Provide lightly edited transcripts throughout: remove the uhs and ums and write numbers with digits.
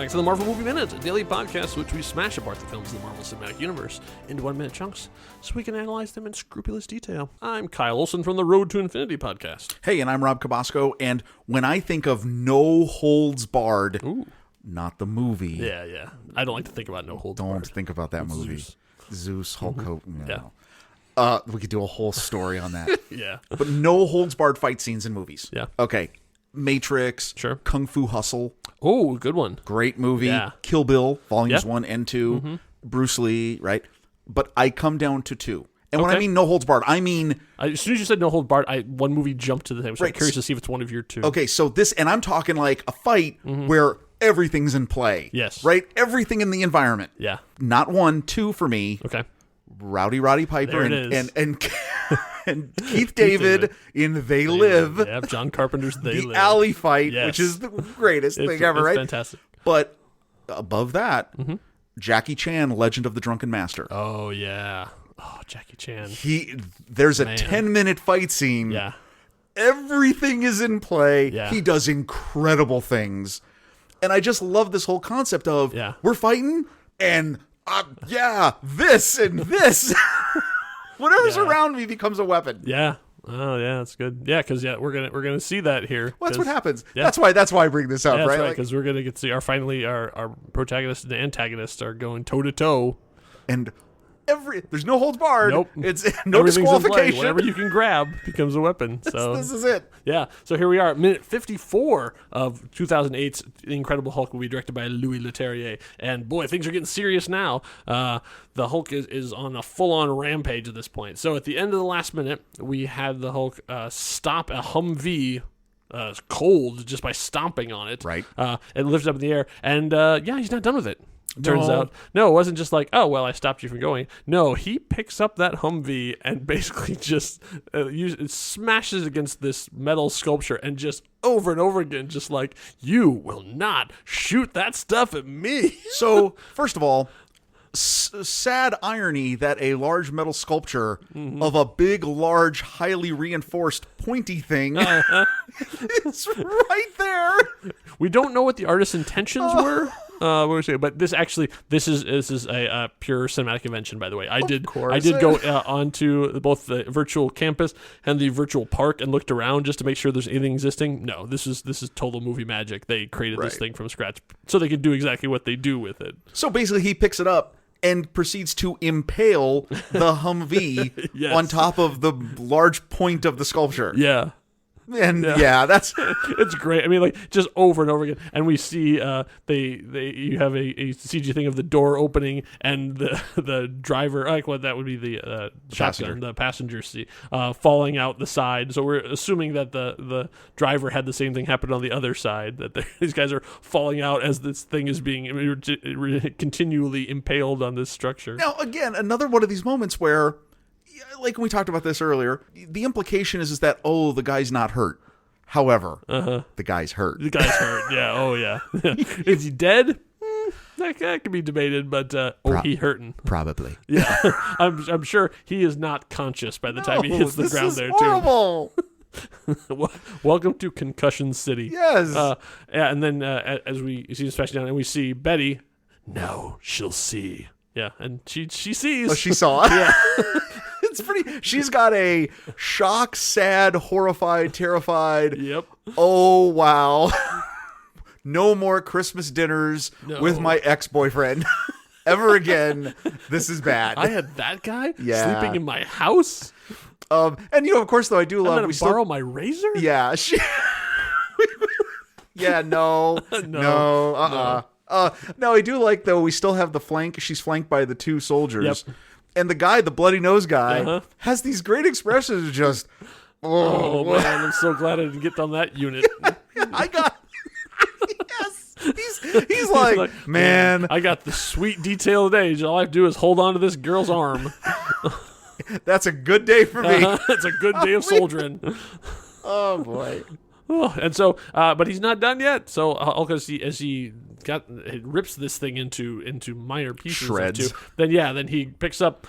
back to the Marvel Movie Minute, a daily podcast in which we smash apart the films of the Marvel Cinematic Universe into 1-minute chunks so we can analyze them in scrupulous detail. I'm Kyle Olson from the Road to Infinity podcast. Hey, and I'm Rob Cabasco, and when I think of No Holds Barred, not the movie. Yeah. I don't like to think about No Holds Barred. Don't think about that movie. Zeus, Hulk Hogan. Yeah. We could do a whole story on that. Yeah. But No Holds Barred fight scenes in movies. Yeah. Okay. Matrix. Sure. Kung Fu Hustle. Oh, good one. Great movie. Yeah. Kill Bill, volumes 1 and 2. Bruce Lee, right? But I come down to 2. And when I mean No Holds Barred, I mean... As soon as you said No Holds Barred, one movie jumped to the thing. So I'm curious to see if it's one of your two. Okay, so this... And I'm talking like a fight where everything's in play. Yes. Right? Everything in the environment. Yeah. Not 1, 2 for me. Okay. Rowdy Roddy Piper and Keith David in They Live. Yeah, John Carpenter's They Live. The alley fight, Yes. which is the greatest thing ever, right? Fantastic. But above that, Jackie Chan, Legend of the Drunken Master. Oh, yeah. Oh, Jackie Chan. There's a 10-minute fight scene. Yeah. Everything is in play. Yeah. He does incredible things. And I just love this whole concept of we're fighting and this and this. Whatever's around me becomes a weapon. Yeah. Oh, yeah, that's good. Yeah, because we're gonna see that here. Well, that's what happens. Yeah. That's why I bring this up, right? Because we're gonna get to see our protagonist and antagonists are going toe to toe, and there's no holds barred. Nope. It's no disqualification. Whatever you can grab becomes a weapon. So this is it. Yeah. So here we are, minute 54 of 2008's The Incredible Hulk will be directed by Louis Leterrier. And boy, things are getting serious now. The Hulk is on a full-on rampage at this point. So at the end of the last minute, we had the Hulk stop a Humvee cold just by stomping on it. Right. And lift it up in the air. And he's not done with it. Turns out, no, it wasn't just like, oh, well, I stopped you from going. No, he picks up that Humvee and basically just smashes against this metal sculpture and just over and over again, just like, you will not shoot that stuff at me. So, first of all, sad irony that a large metal sculpture of a big, large, highly reinforced, pointy thing is right there. We don't know what the artist's intentions were. But this is a pure cinematic invention, by the way. I did go onto both the virtual campus and the virtual park and looked around just to make sure there's anything existing. No, this is total movie magic. They created this thing from scratch so they could do exactly what they do with it. So basically, he picks it up and proceeds to impale the Humvee on top of the large point of the sculpture. Yeah. And that's it's great. I mean, like just over and over again, and we see you have a CG thing of the door opening and the driver, like what that would be the shotgun, the passenger seat falling out the side. So we're assuming that the driver had the same thing happen on the other side. That these guys are falling out as this thing is being continually impaled on this structure. Now, again, another one of these moments where, like we talked about this earlier, the implication is that, the guy's not hurt. However, the guy's hurt. The guy's hurt, yeah. Oh, yeah. Is he dead? That could be debated, but he hurting. Probably. Yeah. I'm sure he is not conscious by the time he hits the ground there, horrible. Too. Welcome to Concussion City. Yes. And then as we see the smash down and we see Betty, now she'll see. Yeah, and she sees. Oh, she saw. Yeah. It's pretty. She's got a shock, sad, horrified, terrified. Yep. Oh, wow. No more Christmas dinners with my ex-boyfriend ever again. This is bad. I had that guy sleeping in my house. And of course, though, I do love. I'm gonna borrow my razor. Yeah. Yeah. No. No. No, I do like, though, we still have the flank. She's flanked by the two soldiers. Yep. And the guy, the bloody nose guy, has these great expressions of just, man, I'm so glad I didn't get on that unit. I got, yes. He's like, man. I got the sweet detail today. All I have to do is hold on to this girl's arm. That's a good day for me. It's a good day of soldiering. Oh, boy. Oh, and so, but he's not done yet. So Hulk, as he rips this thing into minor pieces, shreds. then he picks up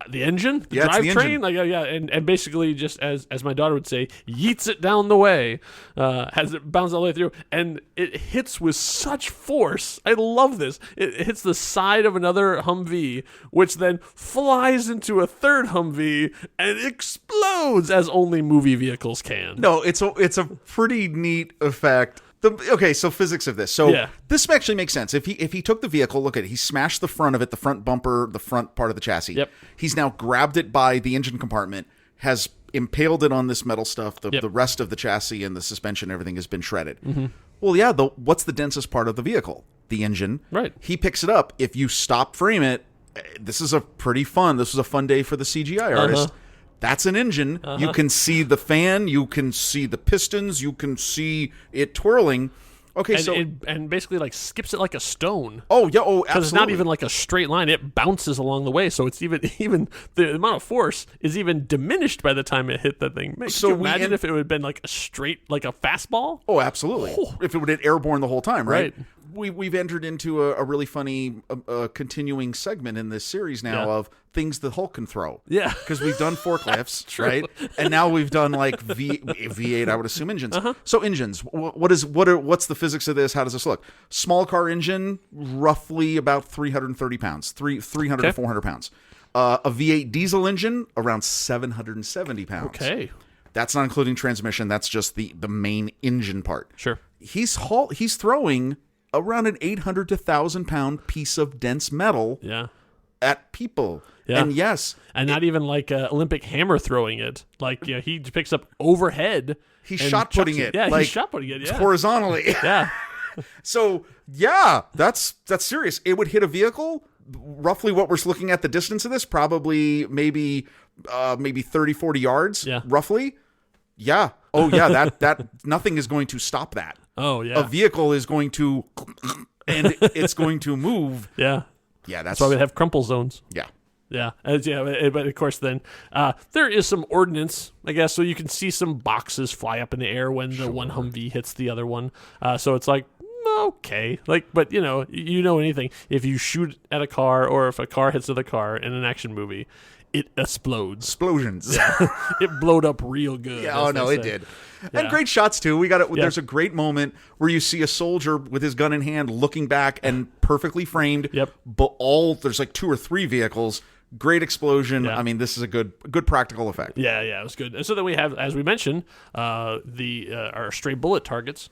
the engine, the Yeah, it's the drivetrain, engine. and basically just as my daughter would say, yeets it down the way, has it bounce all the way through, and it hits with such force. I love this. It hits the side of another Humvee, which then flies into a third Humvee and explodes as only movie vehicles can. No, it's a pretty neat effect. So physics of this. So this actually makes sense. If he took the vehicle, look at it, he smashed the front of it, the front bumper, the front part of the chassis. Yep. He's now grabbed it by the engine compartment, has impaled it on this metal stuff. The rest of the chassis and the suspension, everything has been shredded. Mm-hmm. Well, yeah, what's the densest part of the vehicle? The engine. Right. He picks it up. If you stop frame it, this was a fun day for the CGI artist. That's an engine. You can see the fan. You can see the pistons. You can see it twirling. Okay, and basically like skips it like a stone. Oh yeah, absolutely. Because it's not even like a straight line; it bounces along the way. So it's even the amount of force is even diminished by the time it hit the thing. Could you imagine if it would have been like a straight, like a fastball? Oh, absolutely. If it would have been airborne the whole time, right? We've entered into a really funny continuing segment in this series now of things the Hulk can throw. Yeah. Because we've done forklifts, right? And now we've done like V8, I would assume, engines. So engines, what's the physics of this? How does this look? Small car engine, roughly about 330 pounds, 300 to 400 pounds. A V8 diesel engine, around 770 pounds. Okay. That's not including transmission. That's just the main engine part. Sure. He's throwing around an 800 to 1,000 pound piece of dense metal at people. Yeah. And yes. And not even like Olympic hammer throwing it. Like, he picks up overhead. He's shot putting it. Yeah, he's shot putting it. Yeah. Horizontally. Yeah. So, yeah, that's serious. It would hit a vehicle. Roughly what we're looking at the distance of this, probably maybe 30, 40 yards, roughly. Yeah. Oh, yeah, that nothing is going to stop that. Oh, yeah. A vehicle is going to, and it's going to move. Yeah. Yeah, that's why we have crumple zones. Yeah. Yeah. But of course, then there is some ordnance, I guess, so you can see some boxes fly up in the air when the one Humvee hits the other one. So it's like, okay. But you know anything. If you shoot at a car or if a car hits another car in an action movie, it explodes. Explosions. Yeah. It blowed up real good. Yeah, oh no, it did. Yeah. And great shots too. We got it. There's a great moment where you see a soldier with his gun in hand looking back and perfectly framed. Yep. But there's like 2 or 3 vehicles. Great explosion. Yeah. I mean, this is a good practical effect. Yeah, it was good. And so then we have, as we mentioned, our stray bullet targets.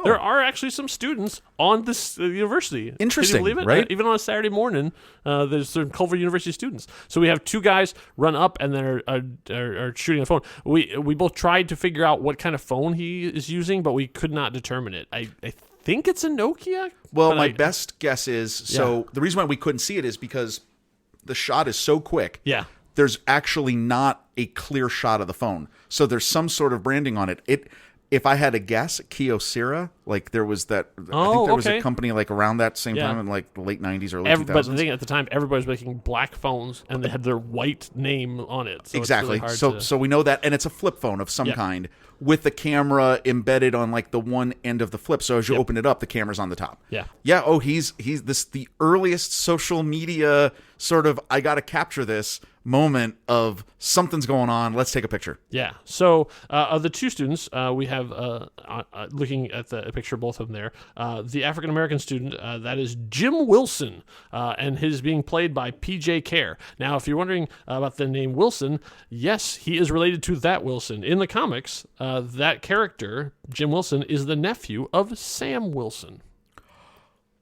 There are actually some students on this university. Interesting, Can you believe it? right? Even on a Saturday morning, there's some Culver University students. So we have 2 guys run up and then are shooting a phone. We both tried to figure out what kind of phone he is using, but we could not determine it. I think it's a Nokia. Well, my best guess is, the reason why we couldn't see it is because the shot is so quick. Yeah. There's actually not a clear shot of the phone. So there's some sort of branding on it. If I had a guess, Kyocera, like there was that. I think there was a company like around that same time in like the late 90s, early 2000s. But the thing at the time, everybody was making black phones and they had their white name on it. So exactly. It's really hard so we know that, and it's a flip phone of some kind with the camera embedded on like the one end of the flip. So as you open it up, the camera's on the top. Yeah. Yeah. Oh, he's the earliest social media sort of I got to capture this moment of something's going on. Let's take a picture. Yeah. So of the 2 students, we have looking at the picture, both of them there. The African American student, that is Jim Wilson, and his being played by PJ Care. Now, if you're wondering about the name Wilson, yes, he is related to that Wilson. In the comics, that character, Jim Wilson, is the nephew of Sam Wilson,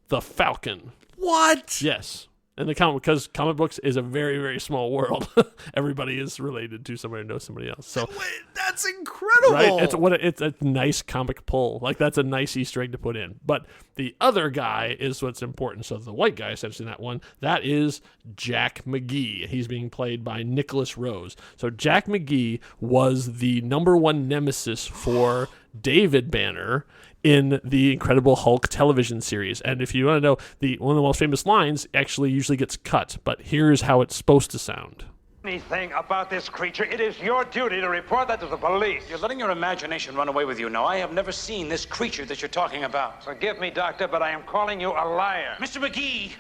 the Falcon. What? Yes. In the comic, because comic books is a very, very small world. Everybody is related to somebody who knows somebody else. So that's incredible. Right? It's a nice comic pull. Like that's a nice Easter egg to put in. But the other guy is what's important. So the white guy, essentially, in that one, that is Jack McGee. He's being played by Nicholas Rose. So Jack McGee was the #1 nemesis for David Banner in the Incredible Hulk television series. And if you want to know, one of the most famous lines actually usually gets cut, but here's how it's supposed to sound. Anything about this creature, it is your duty to report that to the police. You're letting your imagination run away with you. Now, I have never seen this creature that you're talking about. Forgive me, Doctor, but I am calling you a liar. Mr. McGee!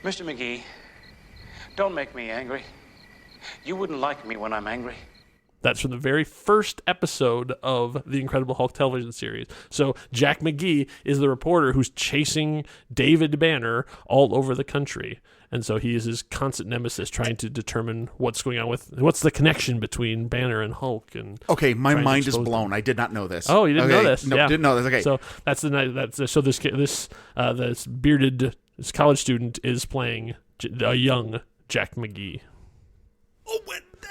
Mr. McGee, don't make me angry. You wouldn't like me when I'm angry. That's from the very first episode of the Incredible Hulk television series. So Jack McGee is the reporter who's chasing David Banner all over the country. And so he is his constant nemesis, trying to determine what's going on what's the connection between Banner and Hulk. And okay, my mind is blown. I did not know this. Oh, you didn't know this? No, yeah. didn't know this. Okay, so that's the night. So this bearded college student is playing a young Jack McGee. Oh,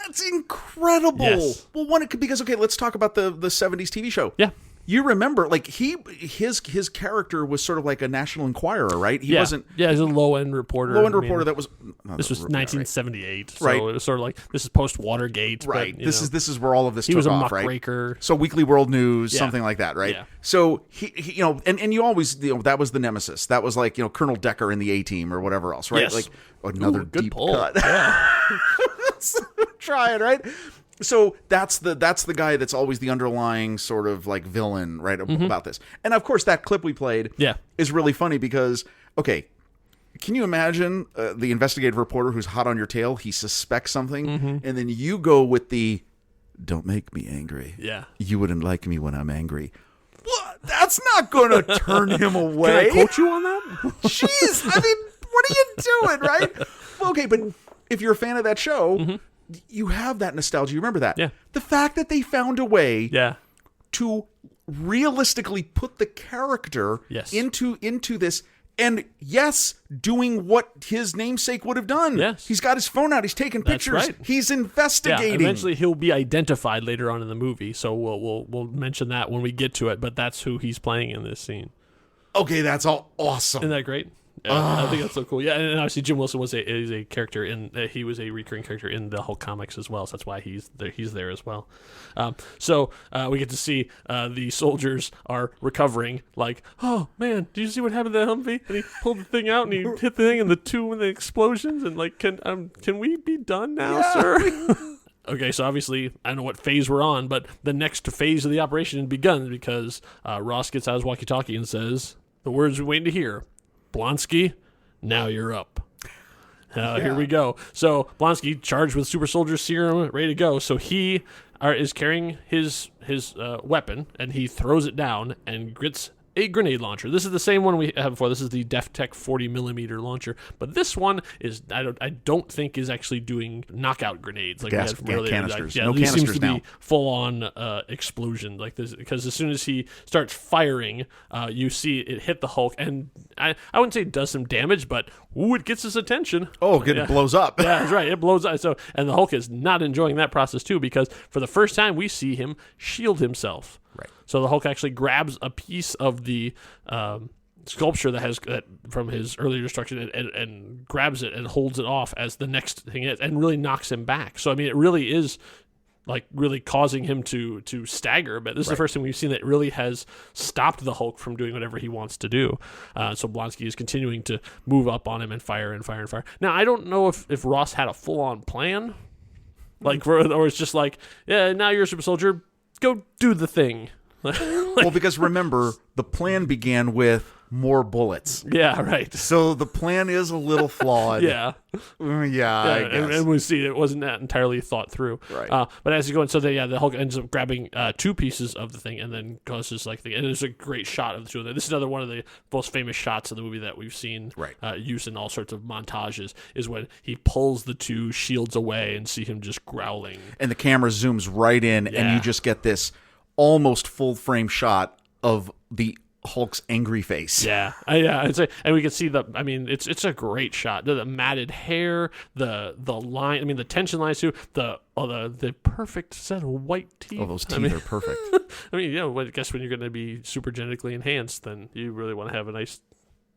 that's incredible. Yes. Well, because let's talk about the 70s TV show. Yeah. You remember, like, his character was sort of like a National Enquirer, right? He wasn't. Yeah, he's a low-end reporter. That was. This was 1978, right. So it was sort of like this is post-Watergate, right? But, this is where all of this he took was a off, muckraker. Right? So Weekly World News, Yeah. something like that, right? Yeah. So he and you always, that was the nemesis. That was like, Colonel Decker in the A-Team or whatever else, right? Yes. Like another good deep pull. cut. Yeah. Try it, right? So that's the guy that's always the underlying sort of like villain, right, about this. And of course, that clip we played is really funny because, okay, can you imagine the investigative reporter who's hot on your tail? He suspects something, and then you go with the, don't make me angry. Yeah. You wouldn't like me when I'm angry. What? That's not going to turn him away. Can I quote you on that? Jeez, I mean, what are you doing, right? Well, okay, but if you're a fan of that show, you have that nostalgia. You remember that. Yeah. The fact that they found a way Yeah. to realistically put the character Yes. into this, and yes, doing what his namesake would have done. Yes. He's got his phone out. He's taking That's pictures. right. He's Yeah, investigating. eventually he'll be identified later on in the movie, so we'll mention that when we get to it. But that's who he's playing in this scene. Okay, that's all awesome. Isn't that great? Yeah, I think that's so cool. Yeah, and obviously Jim Wilson is a character he was a recurring character in the Hulk comics as well. So that's why he's there as well. So we get to see the soldiers are recovering. Like, oh man, did you see what happened to the Humvee? And he pulled the thing out and he hit the thing and the two and the explosions and like, can we be done now, sir? Okay, so obviously, I don't know what phase we're on, but the next phase of the operation had begun because Ross gets out his walkie-talkie and says the words we're waiting to hear. Blonsky, now you're up. Here we go. So Blonsky, charged with super soldier serum, ready to go. So he is carrying his weapon, and he throws it down and gets a grenade launcher. This is the same one we had before. This is the DefTech 40mm launcher, but this one is I don't think is actually doing knockout grenades like we had from earlier. Canisters. Yeah, No these seems canisters to now. be full on explosion like this because as soon as he starts firing, you see it hit the Hulk, and I wouldn't say it does some damage, but it gets his attention. Oh, good! It blows up. Yeah, that's right. It blows up. So, and the Hulk is not enjoying that process too because for the first time we see him shield himself. Right. So the Hulk actually grabs a piece of the sculpture that from his earlier destruction and grabs it and holds it off as the next thing is, and really knocks him back. So I mean, it really is like really causing him to stagger. But this is the first time we've seen that really has stopped the Hulk from doing whatever he wants to do. So Blonsky is continuing to move up on him and fire and fire and fire. Now I don't know if Ross had a full on plan, or it's just like, yeah, now you're a super soldier. Go do the thing. Well, because remember, the plan began with more bullets. Yeah, right. So the plan is a little flawed. Yeah. I guess. And we see it wasn't that entirely thought through. Right. But as you go in, so the Hulk ends up grabbing two pieces of the thing and then causes like and there's a great shot of the two of them. This is another one of the most famous shots of the movie that we've seen used in all sorts of montages is when he pulls the two shields away and see him just growling. And the camera zooms right in, and you just get this almost full frame shot of the Hulk's angry face. Yeah. And we can see it's a great shot. The matted hair, the line, the tension lines too, the perfect set of white teeth. Oh, those teeth are perfect. I guess when you're going to be super genetically enhanced, then you really want to have a nice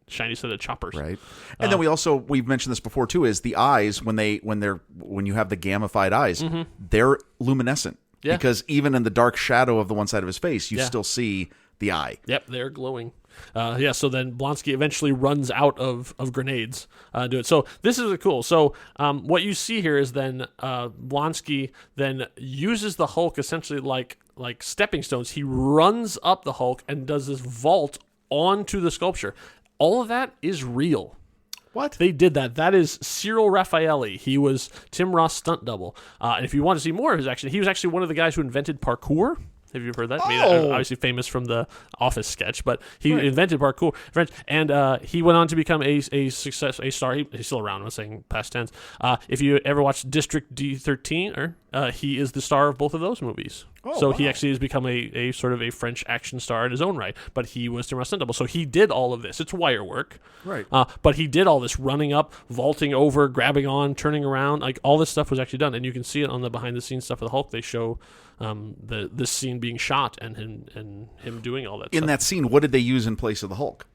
shiny set of choppers. Right. And then we've mentioned this before too, is the eyes when you have the gammified eyes, they're luminescent. Yeah. Because even in the dark shadow of the one side of his face, you still see the eye. Yep, they're glowing. So then Blonsky eventually runs out of grenades to do it. So this is cool. So what you see here is then Blonsky then uses the Hulk essentially like stepping stones. He runs up the Hulk and does this vault onto the sculpture. All of that is real. What? They did that. That is Cyril Raffaelli. He was Tim Roth's stunt double. And if you want to see more of his action, he was actually one of the guys who invented parkour. Have you heard that? I mean, obviously famous from the Office sketch, but he invented parkour. And he went on to become a success, a star. He's still around. I'm saying past tense. If you ever watched District D13, he is the star of both of those movies. He actually has become a sort of a French action star in his own right. But he was Tim Roth's stunt double. So he did all of this. It's wire work. Right. But he did all this running up, vaulting over, grabbing on, turning around. Like all this stuff was actually done. And you can see it on the behind the scenes stuff of the Hulk. They show this scene being shot and him doing all that stuff. In that scene, what did they use in place of the Hulk?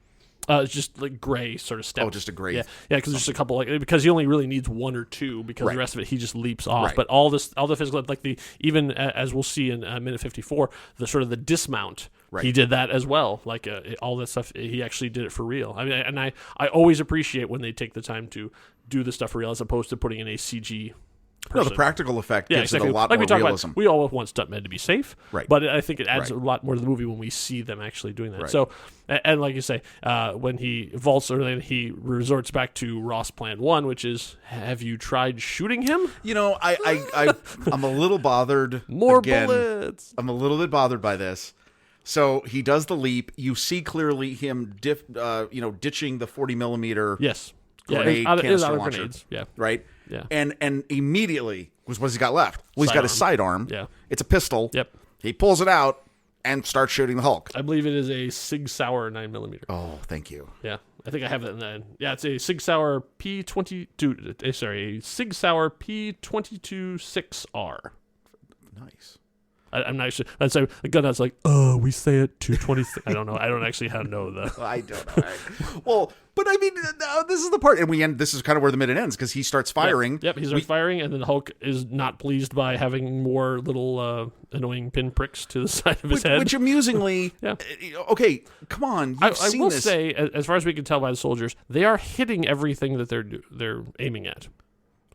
It's just like gray sort of step. Oh, just a gray. Yeah, because there's just a couple because he only really needs one or two because the rest of it he just leaps off. Right. But all the physical, like even as we'll see in minute 54, the sort of the dismount. Right. He did that as well. Like all that stuff, he actually did it for real. I mean, and I always appreciate when they take the time to do the stuff for real as opposed to putting in a CG. No, the practical effect gives it a lot like more realism. We all want stuntmen to be safe, right? But I think it adds a lot more to the movie when we see them actually doing that. Right. So, and like you say, when he vaults early, he resorts back to Ross Plan 1, which is, have you tried shooting him? You know, I'm a little bothered. More bullets. I'm a little bit bothered by this. So he does the leap. You see clearly him, ditching the 40 millimeter. Yes. Grenade, canister launcher. Grenades. Yeah. Right. Yeah. And immediately, what's he got left? Well, he's got his sidearm. Yeah. It's a pistol. Yep. He pulls it out and starts shooting the Hulk. I believe it is a Sig Sauer 9mm. Oh, thank you. Yeah. I think I have it in the yeah, it's a Sig Sauer P22 sorry, a Sig Sauer P226R. Nice. I'm not sure. I'd say the gun that's like, we say it 226. I don't know. I don't actually know the. I don't know. Well, but I mean, this is the part, and we end. This is kind of where the minute ends because he starts firing. Yep, he starts firing, and then Hulk is not pleased by having more little annoying pinpricks to the side of his head. Which amusingly, okay, come on. I will say, as far as we can tell by the soldiers, they are hitting everything that they're aiming at.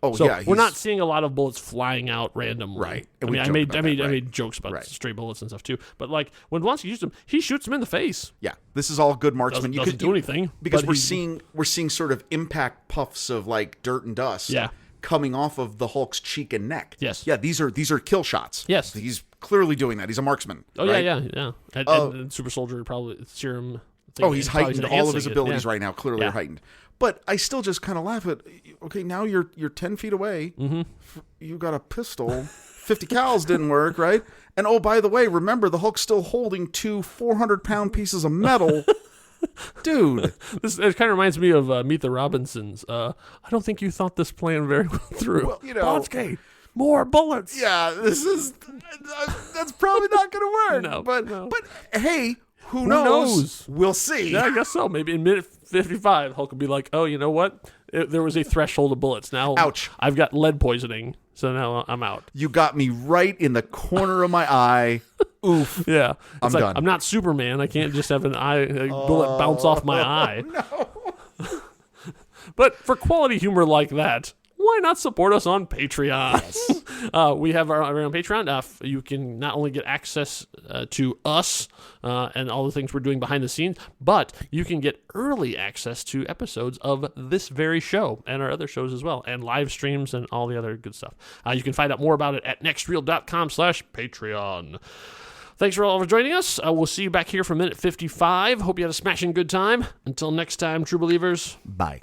Oh, so yeah, we're not seeing a lot of bullets flying out randomly. Right. And I made jokes about stray bullets and stuff too. But like when Blonsky shoots them, he shoots them in the face. Yeah, this is all good marksman. You could do anything because we're seeing sort of impact puffs of like dirt and dust. Yeah. Coming off of the Hulk's cheek and neck. Yes. Yeah, these are kill shots. Yes. He's clearly doing that. He's a marksman. Oh right? yeah. And Super Soldier probably serum. He's heightened. All of his abilities right now clearly are heightened. But I still just kind of laugh at, okay, now you're 10 feet away. Mm-hmm. You got a pistol. 50 cals didn't work, right? And oh, by the way, remember the Hulk's still holding 2 400-pound pieces of metal. Dude. It kind of reminds me of Meet the Robinsons. I don't think you thought this plan very well through. Well, Blonsky, more bullets. Yeah, that's probably not going to work. No, but hey, who knows? We'll see. Yeah, I guess so. Maybe in minute 55, Hulk will be like, oh, you know what? There was a threshold of bullets. Now, ouch. I've got lead poisoning, so now I'm out. You got me right in the corner of my eye. Oof. Yeah. I'm done. I'm not Superman. I can't just have a bullet bounce off my eye. No. But for quality humor like that, why not support us on Patreon? Yes. We have our own Patreon. You can not only get access to us and all the things we're doing behind the scenes, but you can get early access to episodes of this very show and our other shows as well, and live streams and all the other good stuff. You can find out more about it at nextreel.com/Patreon. Thanks for all for joining us. We'll see you back here for minute 55. Hope you had a smashing good time. Until next time, true believers. Bye.